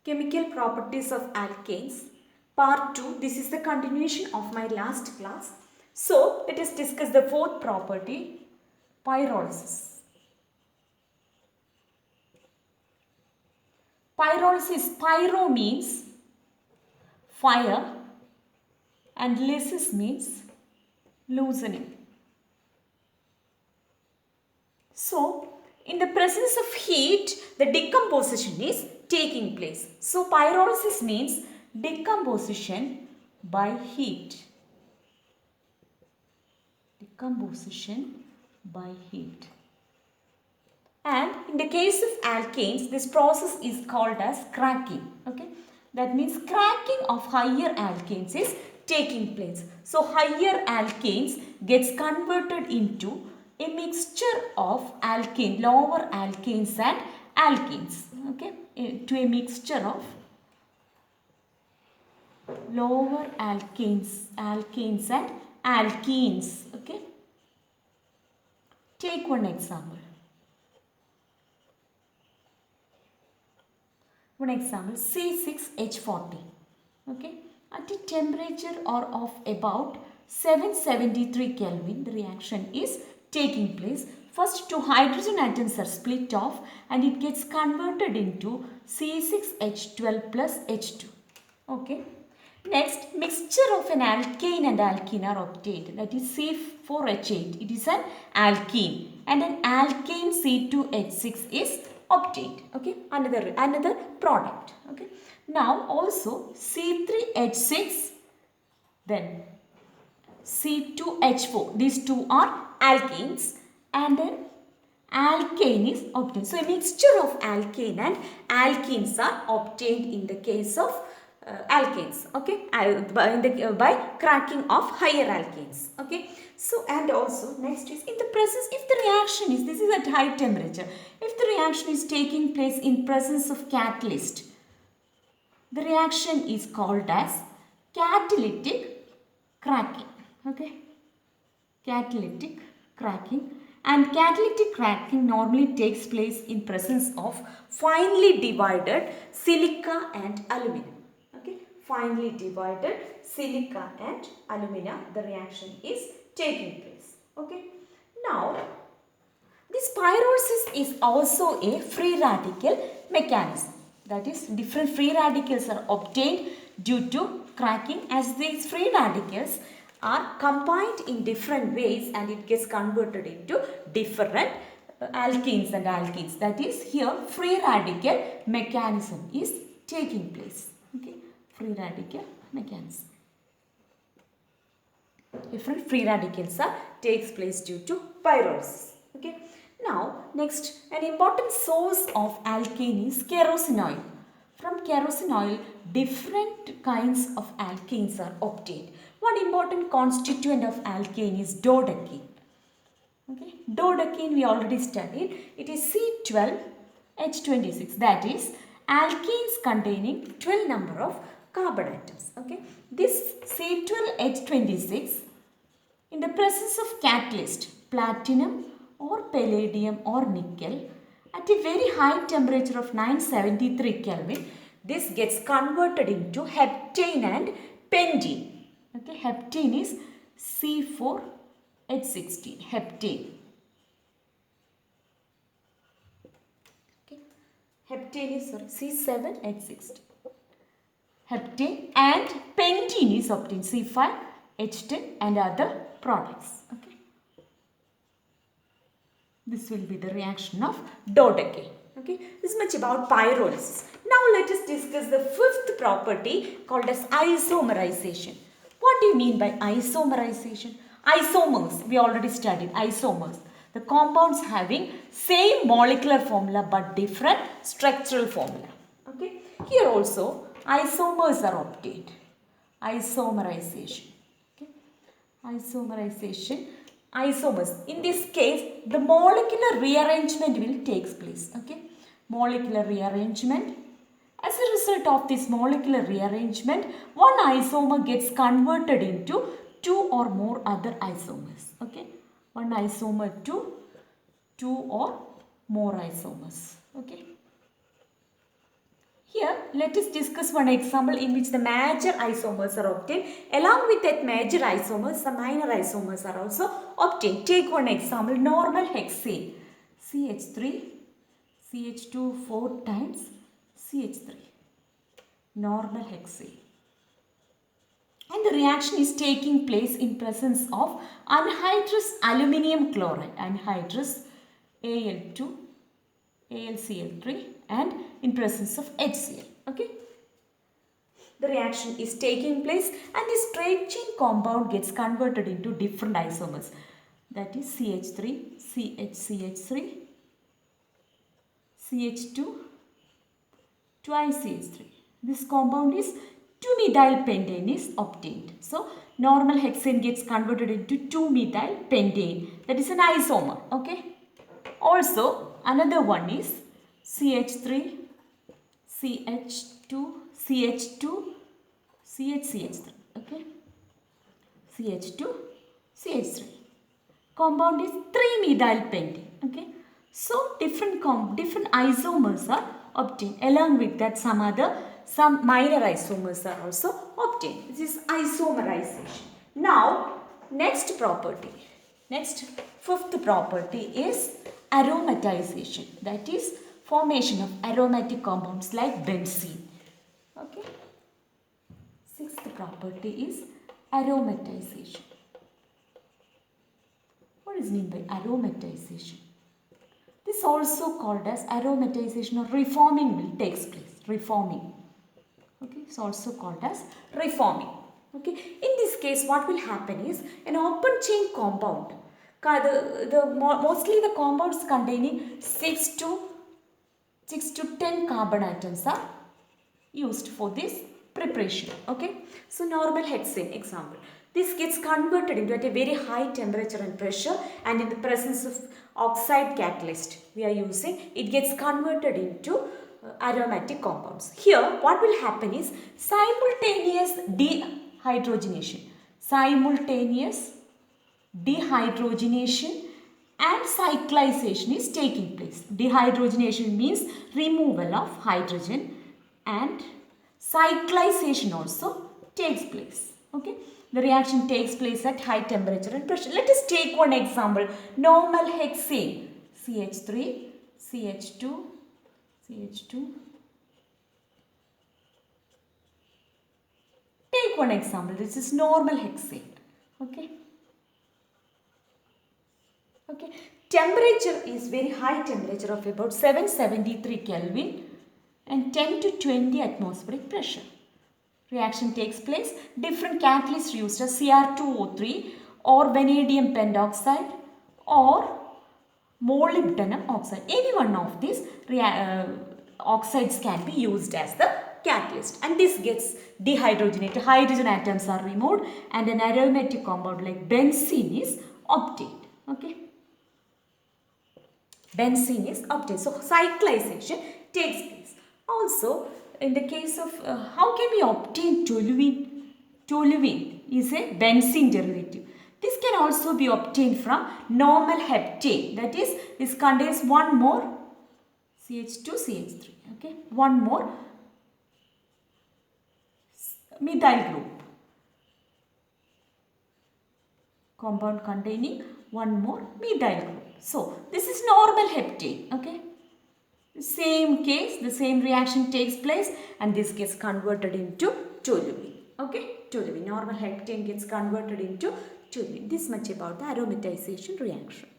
Chemical properties of alkanes. Part 2. This is the continuation of my last class. So, let us discuss the fourth property, pyrolysis. Pyrolysis, pyro means fire and lysis means loosening. So, in the presence of heat, the decomposition is taking place. So, pyrolysis means decomposition by heat. Decomposition by heat. And in the case of alkanes, this process is called as cracking. Okay, that means cracking of higher alkanes is taking place. So, higher alkanes gets converted into a mixture of alkane, lower alkanes and alkenes. Okay, to a mixture of lower alkanes and alkenes. Okay, take one example. One example, C6H40. Okay, at a temperature of about 773 Kelvin, the reaction is taking place. First, two hydrogen atoms are split off and it gets converted into C6H12 plus H2. Okay. Next, mixture of an alkane and alkene are obtained. That is C4H8. It is an alkene. And an alkane C2H6 is obtained. Okay. Another product. Okay. Now also C3H6, then C2H4. These two are alkenes and then alkane is obtained. So a mixture of alkane and alkenes are obtained in the case of alkanes. Okay, by cracking of higher alkanes. Okay. So and also next is in the presence, if the reaction is, this is at high temperature, if the reaction is taking place in presence of catalyst, the reaction is called as catalytic cracking. Okay, catalytic cracking. And catalytic cracking normally takes place in presence of finely divided silica and alumina. Okay, finely divided silica and alumina, the reaction is taking place. Okay, now this pyrolysis is also a free radical mechanism. That is, different free radicals are obtained due to cracking, as these free radicals are combined in different ways and it gets converted into different alkenes and alkenes. That is, here free radical mechanism is taking place. Okay, free radical mechanism. Different free radicals takes place due to pyrolysis. Okay. Now, next, an important source of alkane is kerosene oil. From kerosene oil, different kinds of alkanes are obtained. One important constituent of alkane is dodecane. Okay, dodecane we already studied. It is C12H26. That is, alkenes containing 12 number of carbon atoms. Okay, this C12H26, in the presence of catalyst, platinum or palladium or nickel, at a very high temperature of 973 Kelvin, this gets converted into heptane and pentene. Okay, heptane is C4H16, heptane. Okay, heptane is C7H16. Heptane and pentene is obtained, C5H10 and other products. Okay. This will be the reaction of dodecane. Okay, this much about pyrolysis. Now let us discuss the fifth property called as isomerization. What do you mean by isomerization? Isomers, we already studied isomers. The compounds having same molecular formula but different structural formula. Okay, here also isomers are obtained. Isomerization. Okay, isomerization. Isomers. In this case, the molecular rearrangement will take place. Okay, molecular rearrangement. As a result of this molecular rearrangement, one isomer gets converted into two or more other isomers. Okay, one isomer to two or more isomers. Okay. Here, let us discuss one example in which the major isomers are obtained. Along with that major isomers, some minor isomers are also obtained. Take one example, normal hexane. CH3, CH2 4 times CH3. Normal hexane. And the reaction is taking place in presence of anhydrous aluminium chloride, anhydrous Al2, AlCl3, and in presence of HCl. Okay. The reaction is taking place and the straight chain compound gets converted into different isomers. That is CH3, CH3, CH2, twice CH3. This compound is 2-methyl pentane is obtained. So, normal hexane gets converted into 2-methyl pentane. That is an isomer. Okay. Also, another one is CH3, CH2, CH2, CH3. Okay. CH2, CH3. Compound is 3-methyl pentane. Okay. So, different isomers are obtained. Along with that, some minor isomers are also obtained. This is isomerization. Now, next fifth property is aromatization. That is formation of aromatic compounds like benzene. Okay. Sixth property is aromatization. What is meant by aromatization? This also called as aromatization or reforming will takes place. Reforming. Okay, it's also called as reforming. Okay, in this case, what will happen is an open chain compound. Mostly the compounds containing 6 to 10 carbon atoms are used for this preparation. Okay, so normal hexane example. This gets converted into at a very high temperature and pressure, and in the presence of oxide catalyst we are using, it gets converted into aromatic compounds. Here what will happen is simultaneous dehydrogenation and cyclization is taking place. Dehydrogenation means removal of hydrogen and cyclization also takes place. Okay. The reaction takes place at high temperature and pressure. Let us take one example. Normal hexane. CH3, CH2, CH2. Take one example. This is normal hexane. Okay. Okay. Temperature is very high temperature of about 773 Kelvin and 10 to 20 atmospheric pressure. Reaction takes place. Different catalysts used as Cr2O3 or vanadium pentoxide or molybdenum oxide. Any one of these oxides can be used as the catalyst, and this gets dehydrogenated. Hydrogen atoms are removed and an aromatic compound like benzene is obtained. Okay. Benzene is obtained. So, cyclization takes place. Also, in the case of how can we obtain toluene? Toluene is a benzene derivative. This can also be obtained from normal heptane. That is, this contains one more CH2, CH3. Okay, one more methyl group. Compound containing one more methyl group. So, this is normal heptane. Okay. Same case, the same reaction takes place and this gets converted into toluene. Okay, toluene. Normal heptane gets converted into toluene. This much about the aromatization reaction.